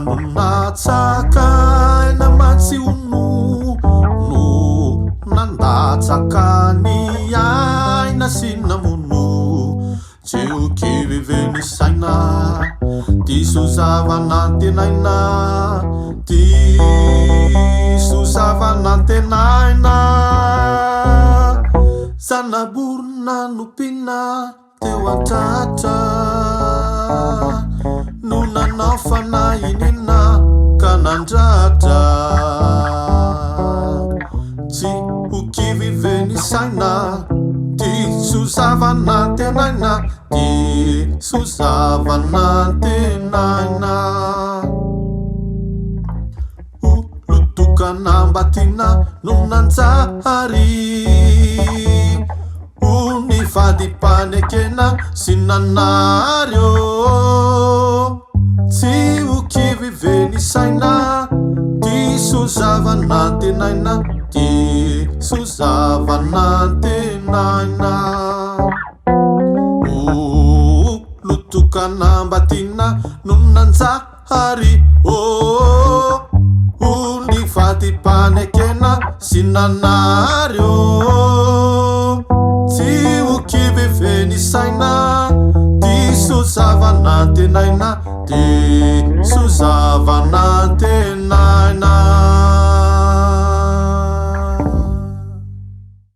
Natsakaina matsiunu no nandatsakany aina sinamunu Jiukiviveni saina Tisuzavanatenaina Tisuzavanatenaina Zanaburna nupina tewatata Nuna nafana inina kanandrata Jiukiviveni saina Tisuzavanatenaina Tisuzavanatenaina Ulutukana batina nunanjari Unifadipanekena sinanario Jiukiviveni saina Tisuzavanatenaina Tisuzavanatenaina Lutukana batina nunanjari Unifadipanekena sinanario Jiukiviveni saina Tisuzavanatenaina Tisuzavanatenaina